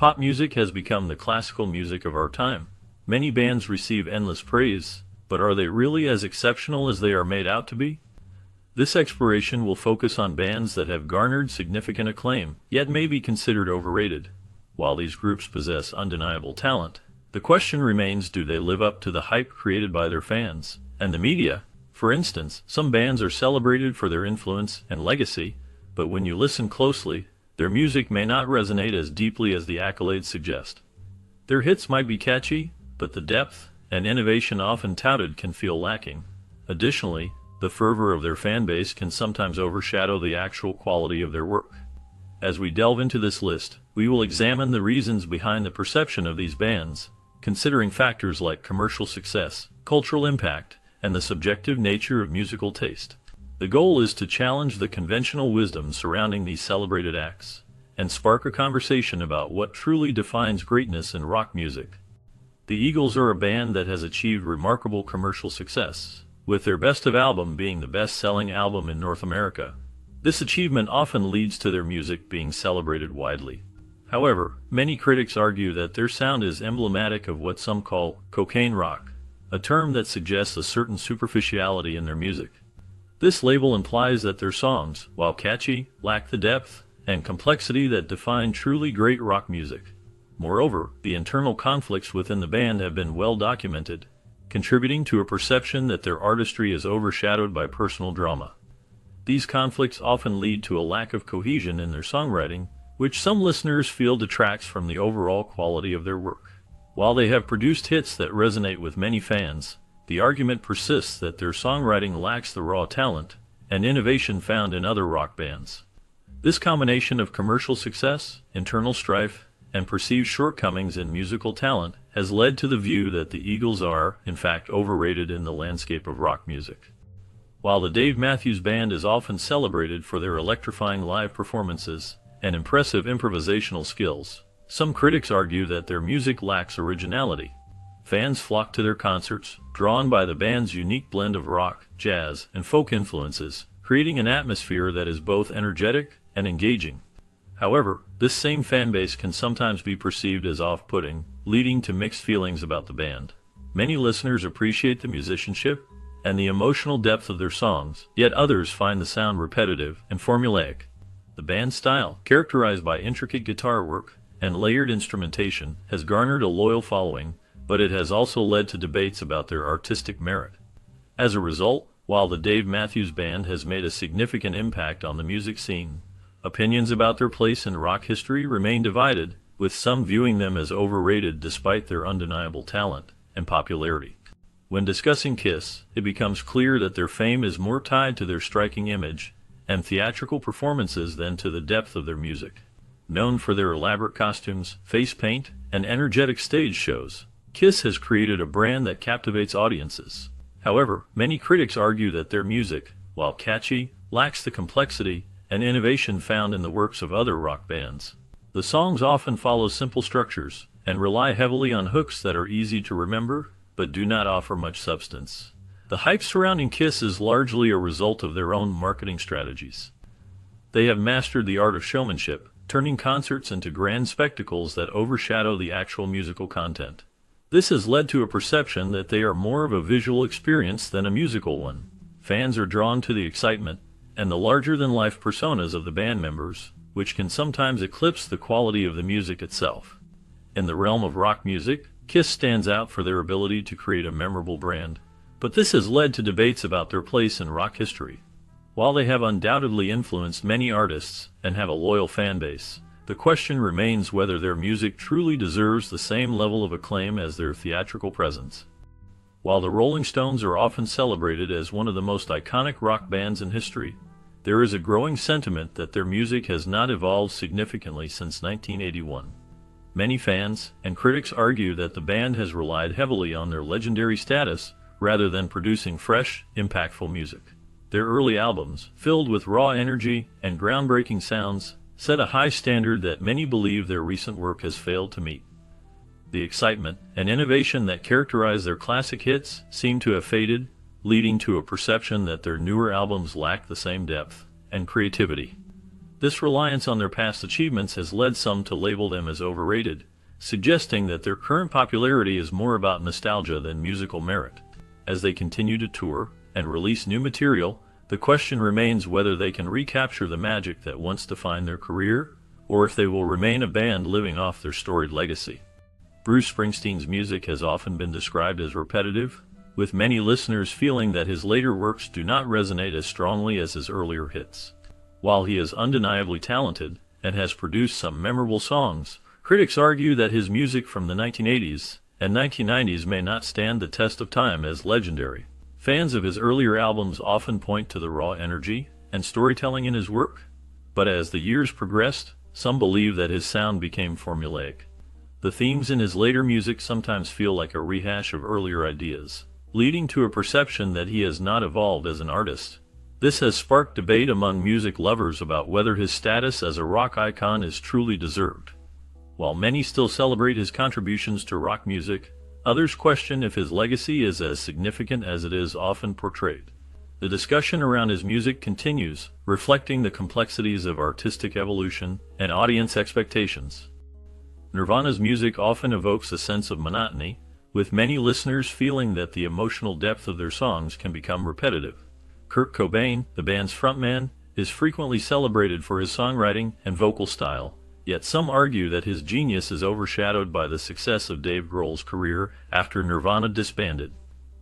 Pop music has become the classical music of our time. Many bands receive endless praise, but are they really as exceptional as they are made out to be? This exploration will focus on bands that have garnered significant acclaim, yet may be considered overrated. While these groups possess undeniable talent, the question remains, do they live up to the hype created by their fans and the media? For instance, some bands are celebrated for their influence and legacy, but when you listen closely, their music may not resonate as deeply as the accolades suggest. Their hits might be catchy, but the depth and innovation often touted can feel lacking. Additionally, the fervor of their fan base can sometimes overshadow the actual quality of their work. As we delve into this list, we will examine the reasons behind the perception of these bands, considering factors like commercial success, cultural impact, and the subjective nature of musical taste. The goal is to challenge the conventional wisdom surrounding these celebrated acts, and spark a conversation about what truly defines greatness in rock music. The Eagles are a band that has achieved remarkable commercial success, with their Best of album being the best-selling album in North America. This achievement often leads to their music being celebrated widely. However, many critics argue that their sound is emblematic of what some call cocaine rock, a term that suggests a certain superficiality in their music. This label implies that their songs, while catchy, lack the depth and complexity that define truly great rock music. Moreover, the internal conflicts within the band have been well documented, contributing to a perception that their artistry is overshadowed by personal drama. These conflicts often lead to a lack of cohesion in their songwriting, which some listeners feel detracts from the overall quality of their work. While they have produced hits that resonate with many fans, the argument persists that their songwriting lacks the raw talent and innovation found in other rock bands. This combination of commercial success, internal strife, and perceived shortcomings in musical talent has led to the view that the Eagles are, in fact, overrated in the landscape of rock music. While the Dave Matthews Band is often celebrated for their electrifying live performances and impressive improvisational skills, some critics argue that their music lacks originality. Fans flock to their concerts, drawn by the band's unique blend of rock, jazz, and folk influences, creating an atmosphere that is both energetic and engaging. However, this same fanbase can sometimes be perceived as off-putting, leading to mixed feelings about the band. Many listeners appreciate the musicianship and the emotional depth of their songs, yet others find the sound repetitive and formulaic. The band's style, characterized by intricate guitar work and layered instrumentation, has garnered a loyal following, but it has also led to debates about their artistic merit. As a result, while the Dave Matthews Band has made a significant impact on the music scene, opinions about their place in rock history remain divided, with some viewing them as overrated despite their undeniable talent and popularity. When discussing Kiss, it becomes clear that their fame is more tied to their striking image and theatrical performances than to the depth of their music. Known for their elaborate costumes, face paint, and energetic stage shows, Kiss has created a brand that captivates audiences. However, many critics argue that their music, while catchy, lacks the complexity and innovation found in the works of other rock bands. The songs often follow simple structures and rely heavily on hooks that are easy to remember but do not offer much substance. The hype surrounding Kiss is largely a result of their own marketing strategies. They have mastered the art of showmanship, turning concerts into grand spectacles that overshadow the actual musical content. This has led to a perception that they are more of a visual experience than a musical one. Fans are drawn to the excitement and the larger-than-life personas of the band members, which can sometimes eclipse the quality of the music itself. In the realm of rock music, Kiss stands out for their ability to create a memorable brand, but this has led to debates about their place in rock history. While they have undoubtedly influenced many artists and have a loyal fan base, the question remains whether their music truly deserves the same level of acclaim as their theatrical presence. While the Rolling Stones are often celebrated as one of the most iconic rock bands in history, there is a growing sentiment that their music has not evolved significantly since 1981. Many fans and critics argue that the band has relied heavily on their legendary status rather than producing fresh, impactful music. Their early albums, filled with raw energy and groundbreaking sounds, set a high standard that many believe their recent work has failed to meet. The excitement and innovation that characterize their classic hits seem to have faded, leading to a perception that their newer albums lack the same depth and creativity. This reliance on their past achievements has led some to label them as overrated, suggesting that their current popularity is more about nostalgia than musical merit. As they continue to tour and release new material, the question remains whether they can recapture the magic that once defined their career, or if they will remain a band living off their storied legacy. Bruce Springsteen's music has often been described as repetitive, with many listeners feeling that his later works do not resonate as strongly as his earlier hits. While he is undeniably talented and has produced some memorable songs, critics argue that his music from the 1980s and 1990s may not stand the test of time as legendary. Fans of his earlier albums often point to the raw energy and storytelling in his work, but as the years progressed, some believe that his sound became formulaic. The themes in his later music sometimes feel like a rehash of earlier ideas, leading to a perception that he has not evolved as an artist. This has sparked debate among music lovers about whether his status as a rock icon is truly deserved. While many still celebrate his contributions to rock music, others question if his legacy is as significant as it is often portrayed. The discussion around his music continues, reflecting the complexities of artistic evolution and audience expectations. Nirvana's music often evokes a sense of monotony, with many listeners feeling that the emotional depth of their songs can become repetitive. Kurt Cobain, the band's frontman, is frequently celebrated for his songwriting and vocal style, yet some argue that his genius is overshadowed by the success of Dave Grohl's career after Nirvana disbanded.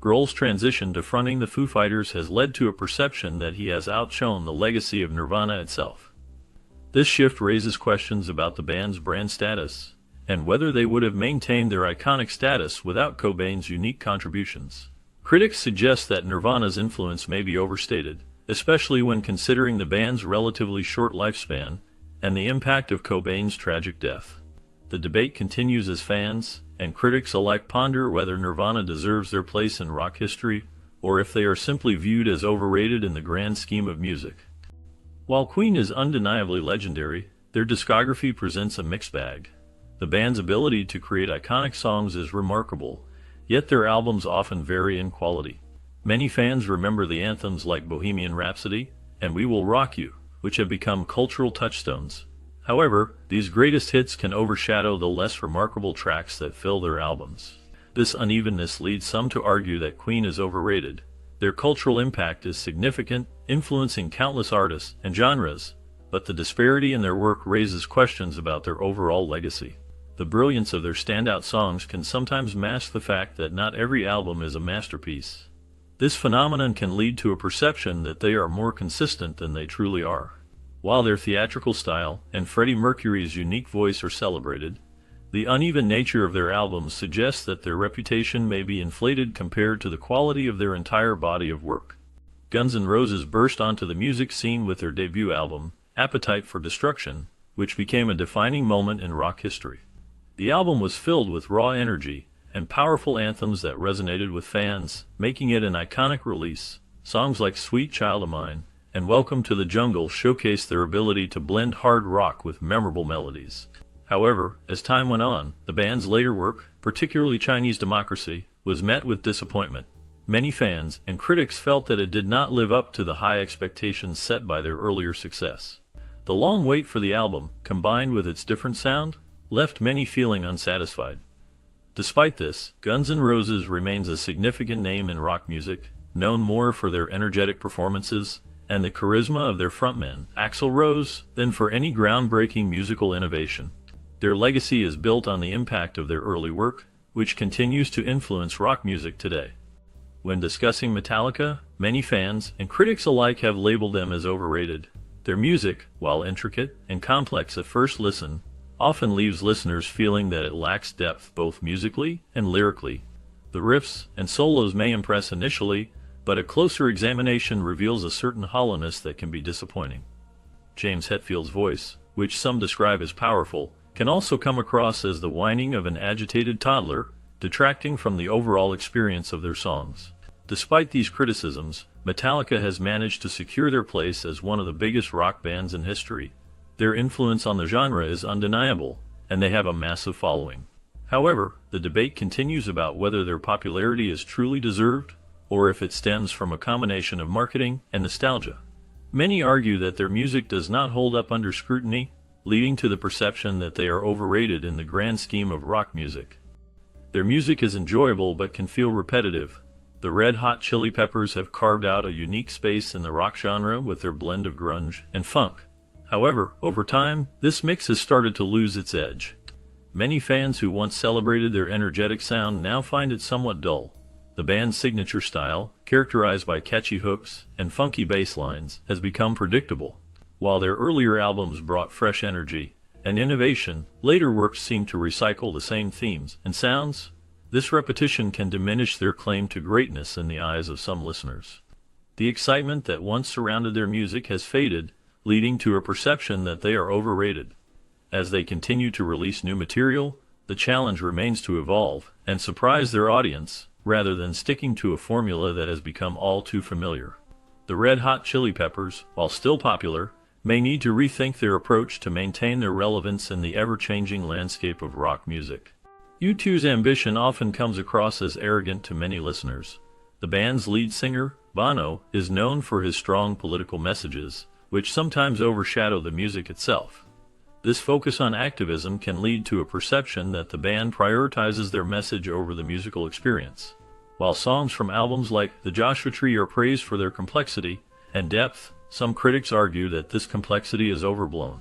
Grohl's transition to fronting the Foo Fighters has led to a perception that he has outshone the legacy of Nirvana itself. This shift raises questions about the band's brand status, and whether they would have maintained their iconic status without Cobain's unique contributions. Critics suggest that Nirvana's influence may be overstated, especially when considering the band's relatively short lifespan and the impact of Cobain's tragic death. The debate continues as fans and critics alike ponder whether Nirvana deserves their place in rock history, or if they are simply viewed as overrated in the grand scheme of music. While Queen is undeniably legendary, their discography presents a mixed bag. The band's ability to create iconic songs is remarkable, yet their albums often vary in quality. Many fans remember the anthems like Bohemian Rhapsody and We Will Rock You, which have become cultural touchstones. However, these greatest hits can overshadow the less remarkable tracks that fill their albums. This unevenness leads some to argue that Queen is overrated. Their cultural impact is significant, influencing countless artists and genres, but the disparity in their work raises questions about their overall legacy. The brilliance of their standout songs can sometimes mask the fact that not every album is a masterpiece. This phenomenon can lead to a perception that they are more consistent than they truly are. While their theatrical style and Freddie Mercury's unique voice are celebrated, the uneven nature of their albums suggests that their reputation may be inflated compared to the quality of their entire body of work. Guns N' Roses burst onto the music scene with their debut album, Appetite for Destruction, which became a defining moment in rock history. The album was filled with raw energy and powerful anthems that resonated with fans, making it an iconic release. Songs like Sweet Child of Mine and Welcome to the Jungle showcased their ability to blend hard rock with memorable melodies. However, as time went on, the band's later work, particularly Chinese Democracy, was met with disappointment. Many fans and critics felt that it did not live up to the high expectations set by their earlier success. The long wait for the album, combined with its different sound, left many feeling unsatisfied. Despite this, Guns N' Roses remains a significant name in rock music, known more for their energetic performances and the charisma of their frontman, Axl Rose, than for any groundbreaking musical innovation. Their legacy is built on the impact of their early work, which continues to influence rock music today. When discussing Metallica, many fans and critics alike have labeled them as overrated. Their music, while intricate and complex at first listen, often leaves listeners feeling that it lacks depth both musically and lyrically. The riffs and solos may impress initially, but a closer examination reveals a certain hollowness that can be disappointing. James Hetfield's voice, which some describe as powerful, can also come across as the whining of an agitated toddler, detracting from the overall experience of their songs. Despite these criticisms, Metallica has managed to secure their place as one of the biggest rock bands in history. Their influence on the genre is undeniable, and they have a massive following. However, the debate continues about whether their popularity is truly deserved, or if it stems from a combination of marketing and nostalgia. Many argue that their music does not hold up under scrutiny, leading to the perception that they are overrated in the grand scheme of rock music. Their music is enjoyable but can feel repetitive. The Red Hot Chili Peppers have carved out a unique space in the rock genre with their blend of grunge and funk. However, over time, this mix has started to lose its edge. Many fans who once celebrated their energetic sound now find it somewhat dull. The band's signature style, characterized by catchy hooks and funky bass lines, has become predictable. While their earlier albums brought fresh energy and innovation, later works seem to recycle the same themes and sounds. This repetition can diminish their claim to greatness in the eyes of some listeners. The excitement that once surrounded their music has faded, leading to a perception that they are overrated. As they continue to release new material, the challenge remains to evolve and surprise their audience, rather than sticking to a formula that has become all too familiar. The Red Hot Chili Peppers, while still popular, may need to rethink their approach to maintain their relevance in the ever-changing landscape of rock music. U2's ambition often comes across as arrogant to many listeners. The band's lead singer, Bono, is known for his strong political messages, which sometimes overshadow the music itself. This focus on activism can lead to a perception that the band prioritizes their message over the musical experience. While songs from albums like The Joshua Tree are praised for their complexity and depth, some critics argue that this complexity is overblown.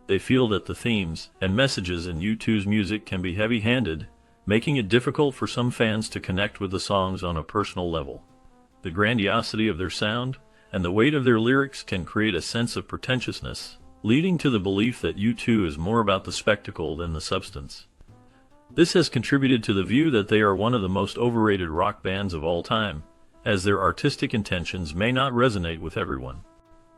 They feel that the themes and messages in U2's music can be heavy-handed, making it difficult for some fans to connect with the songs on a personal level. The grandiosity of their sound and the weight of their lyrics can create a sense of pretentiousness, leading to the belief that U2 is more about the spectacle than the substance. This has contributed to the view that they are one of the most overrated rock bands of all time, as their artistic intentions may not resonate with everyone.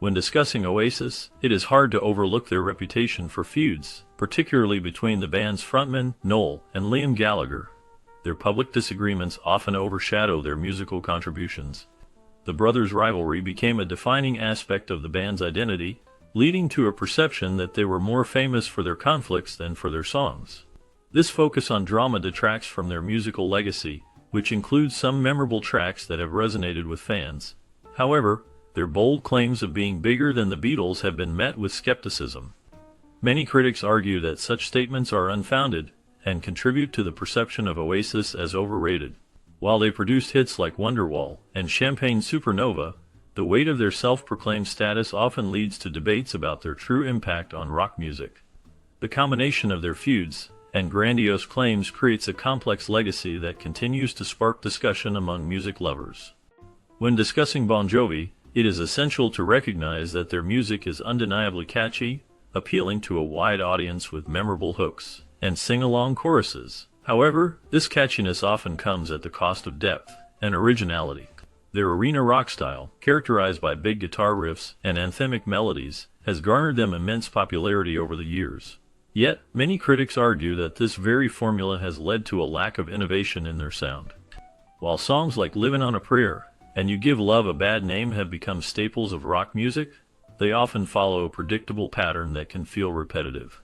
When discussing Oasis, it is hard to overlook their reputation for feuds, particularly between the band's frontmen, Noel and Liam Gallagher. Their public disagreements often overshadow their musical contributions. The brothers' rivalry became a defining aspect of the band's identity, leading to a perception that they were more famous for their conflicts than for their songs. This focus on drama detracts from their musical legacy, which includes some memorable tracks that have resonated with fans. However, their bold claims of being bigger than the Beatles have been met with skepticism. Many critics argue that such statements are unfounded and contribute to the perception of Oasis as overrated. While they produced hits like Wonderwall and Champagne Supernova, the weight of their self-proclaimed status often leads to debates about their true impact on rock music. The combination of their feuds and grandiose claims creates a complex legacy that continues to spark discussion among music lovers. When discussing Bon Jovi, it is essential to recognize that their music is undeniably catchy, appealing to a wide audience with memorable hooks and sing-along choruses. However, this catchiness often comes at the cost of depth and originality. Their arena rock style, characterized by big guitar riffs and anthemic melodies, has garnered them immense popularity over the years. Yet, many critics argue that this very formula has led to a lack of innovation in their sound. While songs like Livin' on a Prayer and You Give Love a Bad Name have become staples of rock music, they often follow a predictable pattern that can feel repetitive.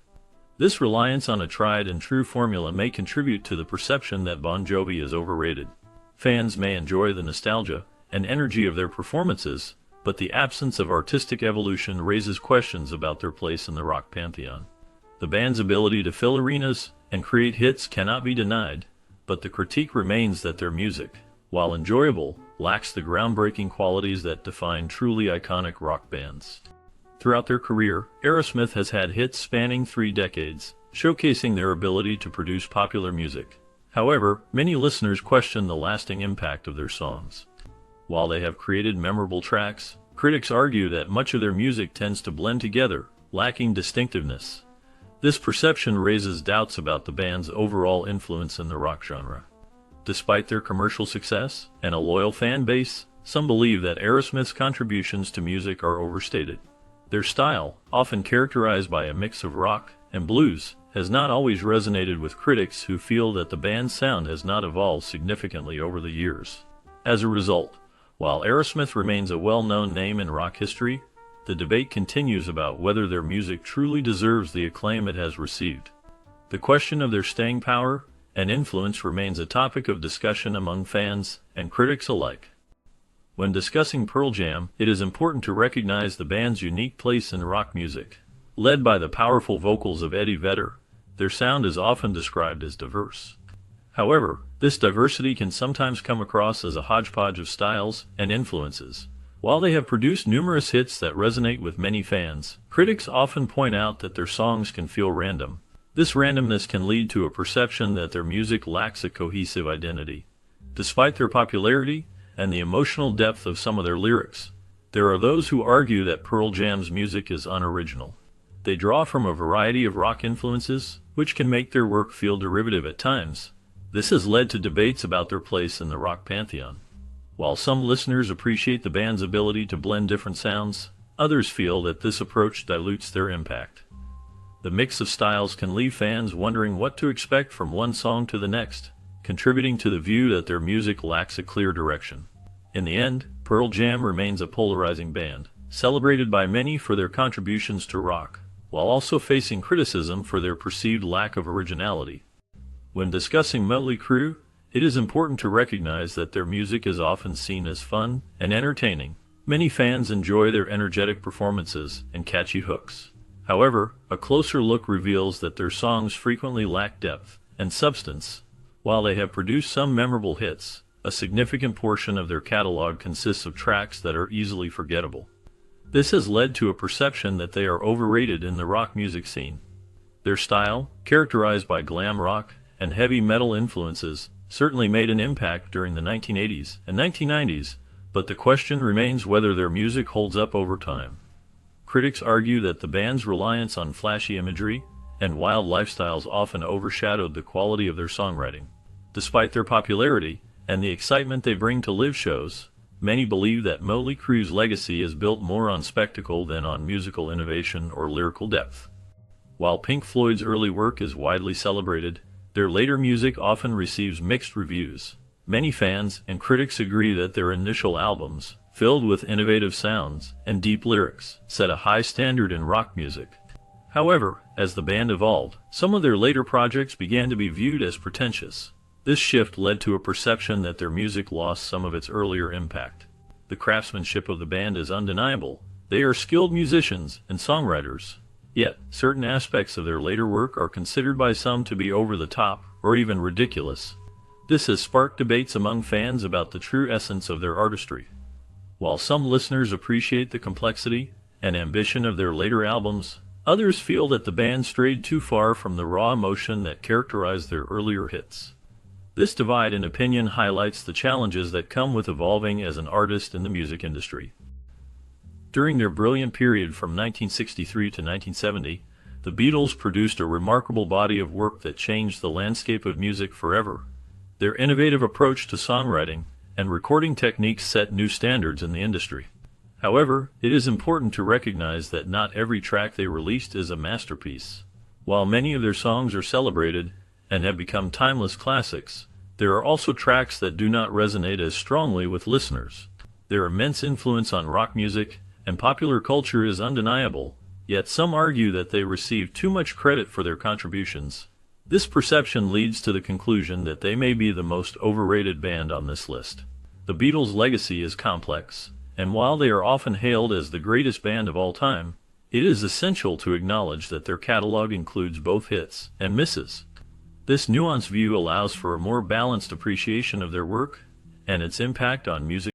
This reliance on a tried-and-true formula may contribute to the perception that Bon Jovi is overrated. Fans may enjoy the nostalgia and energy of their performances, but the absence of artistic evolution raises questions about their place in the rock pantheon. The band's ability to fill arenas and create hits cannot be denied, but the critique remains that their music, while enjoyable, lacks the groundbreaking qualities that define truly iconic rock bands. Throughout their career, Aerosmith has had hits spanning 3 decades, showcasing their ability to produce popular music. However, many listeners question the lasting impact of their songs. While they have created memorable tracks, critics argue that much of their music tends to blend together, lacking distinctiveness. This perception raises doubts about the band's overall influence in the rock genre. Despite their commercial success and a loyal fan base, some believe that Aerosmith's contributions to music are overstated. Their style, often characterized by a mix of rock and blues, has not always resonated with critics who feel that the band's sound has not evolved significantly over the years. As a result, while Aerosmith remains a well-known name in rock history, the debate continues about whether their music truly deserves the acclaim it has received. The question of their staying power and influence remains a topic of discussion among fans and critics alike. When discussing Pearl Jam, it is important to recognize the band's unique place in rock music. Led by the powerful vocals of Eddie Vedder, their sound is often described as diverse. However, this diversity can sometimes come across as a hodgepodge of styles and influences. While they have produced numerous hits that resonate with many fans, critics often point out that their songs can feel random. This randomness can lead to a perception that their music lacks a cohesive identity. Despite their popularity and the emotional depth of some of their lyrics, there are those who argue that Pearl Jam's music is unoriginal. They draw from a variety of rock influences, which can make their work feel derivative at times. This has led to debates about their place in the rock pantheon. While some listeners appreciate the band's ability to blend different sounds, others feel that this approach dilutes their impact. The mix of styles can leave fans wondering what to expect from one song to the next, contributing to the view that their music lacks a clear direction. In the end, Pearl Jam remains a polarizing band, celebrated by many for their contributions to rock, while also facing criticism for their perceived lack of originality. When discussing Mötley Crüe, it is important to recognize that their music is often seen as fun and entertaining. Many fans enjoy their energetic performances and catchy hooks. However, a closer look reveals that their songs frequently lack depth and substance. While they have produced some memorable hits, a significant portion of their catalog consists of tracks that are easily forgettable. This has led to a perception that they are overrated in the rock music scene. Their style, characterized by glam rock and heavy metal influences, certainly made an impact during the 1980s and 1990s, but the question remains whether their music holds up over time. Critics argue that the band's reliance on flashy imagery and wild lifestyles often overshadowed the quality of their songwriting. Despite their popularity and the excitement they bring to live shows, many believe that Mötley Crüe's legacy is built more on spectacle than on musical innovation or lyrical depth. While Pink Floyd's early work is widely celebrated, their later music often receives mixed reviews. Many fans and critics agree that their initial albums, filled with innovative sounds and deep lyrics, set a high standard in rock music. However, as the band evolved, some of their later projects began to be viewed as pretentious. This shift led to a perception that their music lost some of its earlier impact. The craftsmanship of the band is undeniable. They are skilled musicians and songwriters. Yet, certain aspects of their later work are considered by some to be over the top or even ridiculous. This has sparked debates among fans about the true essence of their artistry. While some listeners appreciate the complexity and ambition of their later albums, others feel that the band strayed too far from the raw emotion that characterized their earlier hits. This divide in opinion highlights the challenges that come with evolving as an artist in the music industry. During their brilliant period from 1963 to 1970, the Beatles produced a remarkable body of work that changed the landscape of music forever. Their innovative approach to songwriting and recording techniques set new standards in the industry. However, it is important to recognize that not every track they released is a masterpiece. While many of their songs are celebrated and have become timeless classics, there are also tracks that do not resonate as strongly with listeners. Their immense influence on rock music and popular culture is undeniable, yet some argue that they receive too much credit for their contributions. This perception leads to the conclusion that they may be the most overrated band on this list. The Beatles' legacy is complex, and while they are often hailed as the greatest band of all time, it is essential to acknowledge that their catalog includes both hits and misses. This nuanced view allows for a more balanced appreciation of their work and its impact on music.